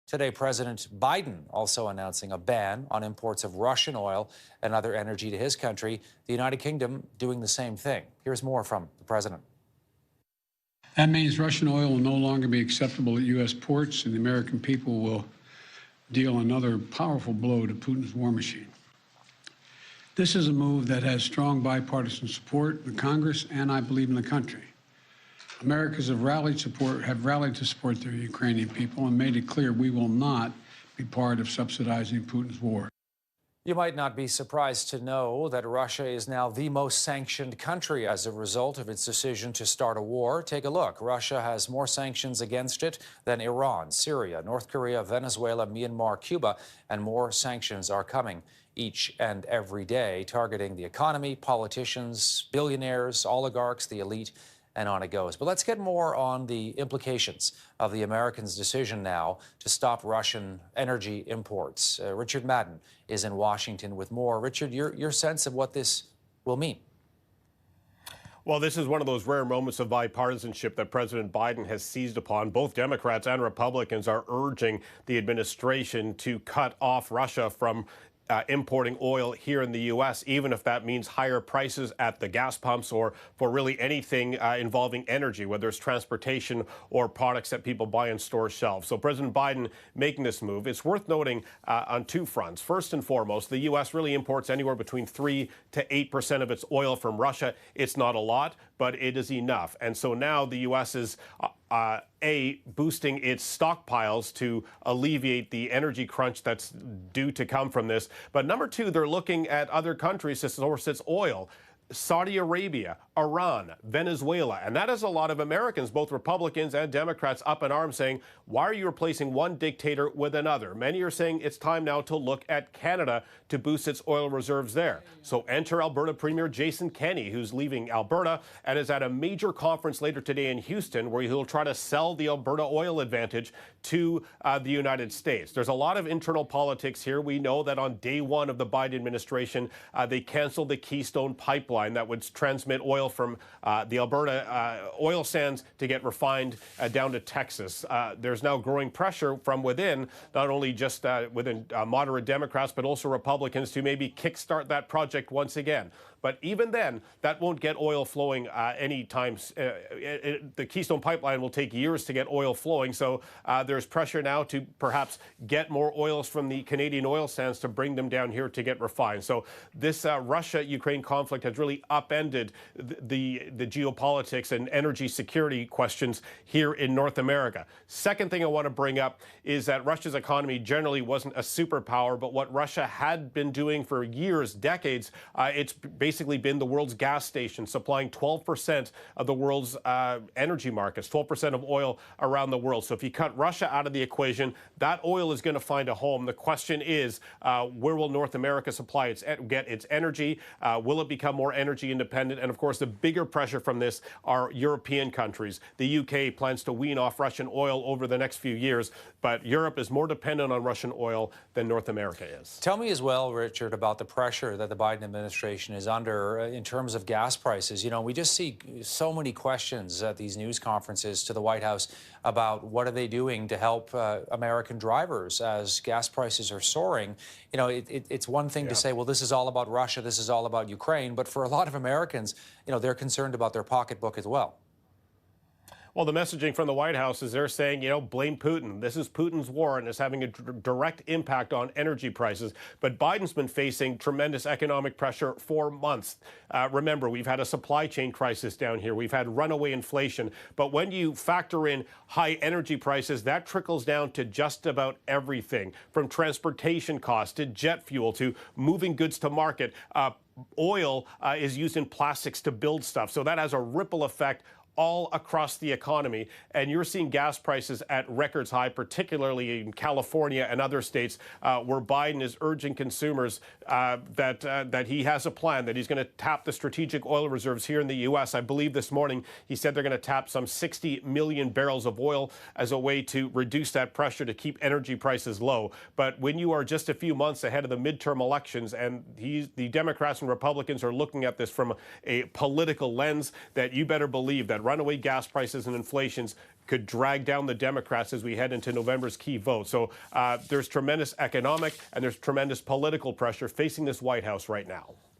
Today, President Biden also announcing a ban on imports of Russian oil and other energy to his country. The United Kingdom doing the same thing. Here's more from the president. That means Russian oil will no longer be acceptable at U.S. ports, and the American people will deal another powerful blow to Putin's war machine. This is a move that has strong bipartisan support in Congress and, I believe, in the country. Americans have rallied to support the Ukrainian people and made it clear we will not be part of subsidizing Putin's war. You might not be surprised to know that Russia is now the most sanctioned country as a result of its decision to start a war. Take a look. Russia has more sanctions against it than Iran, Syria, North Korea, Venezuela, Myanmar, Cuba, and more sanctions are coming each and every day, targeting the economy, politicians, billionaires, oligarchs, the elite, and on it goes. But let's get more on the implications of the Americans' decision now to stop Russian energy imports. Richard Madden is in Washington with more. Richard, your sense of what this will mean? Well, this is one of those rare moments of bipartisanship that President Biden has seized upon. Both Democrats and Republicans are urging the administration to cut off Russia from importing oil here in the U.S., even if that means higher prices at the gas pumps or for really anything involving energy, whether it's transportation or products that people buy on store shelves. So President Biden making this move. It's worth noting on two fronts. First and foremost, the U.S. really imports anywhere between 3 to 8% of its oil from Russia. It's not a lot, but it is enough. And so now the U.S. is boosting its stockpiles to alleviate the energy crunch that's due to come from this. But number two, they're looking at other countries to source its oil. Saudi Arabia, Iran, Venezuela, and that has a lot of Americans, both Republicans and Democrats, up in arms saying, why are you replacing one dictator with another? Many are saying it's time now to look at Canada to boost its oil reserves there. So enter Alberta Premier Jason Kenney, who's leaving Alberta and is at a major conference later today in Houston where he'll try to sell the Alberta oil advantage to the United States. There's a lot of internal politics here. We know that on day one of the Biden administration, they canceled the Keystone Pipeline that would transmit oil from the Alberta oil sands to get refined down to Texas. There's now growing pressure from within, not only just within moderate Democrats, but also Republicans to maybe kickstart that project once again. But even then, that won't get oil flowing anytime. The Keystone Pipeline will take years to get oil flowing. So there's pressure now to perhaps get more oils from the Canadian oil sands to bring them down here to get refined. So this Russia-Ukraine conflict has really upended the geopolitics and energy security questions here in North America. Second thing I want to bring up is that Russia's economy generally wasn't a superpower, but what Russia had been doing for years, decades, it's basically been the world's gas station, supplying 12% of the world's energy markets, 12% of oil around the world. So if you cut Russia out of the equation, that oil is going to find a home. The question is, where will North America get its energy? Will it become more energy independent? And of course, the bigger pressure from this are European countries. The UK plans to wean off Russian oil over the next few years, but Europe is more dependent on Russian oil than North America is. Tell me as well, Richard, about the pressure that the Biden administration is under in terms of gas prices. You know, we just see so many questions at these news conferences to the White House about what are they doing to help American drivers as gas prices are soaring. You know, it's one thing to say, well, this is all about Russia, this is all about Ukraine, but for a lot of Americans, you know, they're concerned about their pocketbook as well. Well, the messaging from the White House is they're saying, you know, blame Putin. This is Putin's war and it's having a direct impact on energy prices. But Biden's been facing tremendous economic pressure for months. Remember, we've had a supply chain crisis down here. We've had runaway inflation. But when you factor in high energy prices, that trickles down to just about everything, from transportation costs to jet fuel to moving goods to market. Oil is used in plastics to build stuff. So that has a ripple effect all across the economy, and you're seeing gas prices at records high, particularly in California and other states where Biden is urging consumers that he has a plan, that he's going to tap the strategic oil reserves here in the U.S. I believe this morning he said they're going to tap some 60 million barrels of oil as a way to reduce that pressure to keep energy prices low. But when you are just a few months ahead of the midterm elections and the Democrats and Republicans are looking at this from a political lens, that you better believe that runaway gas prices and inflations could drag down the Democrats as we head into November's key vote. So there's tremendous economic and there's tremendous political pressure facing this White House right now.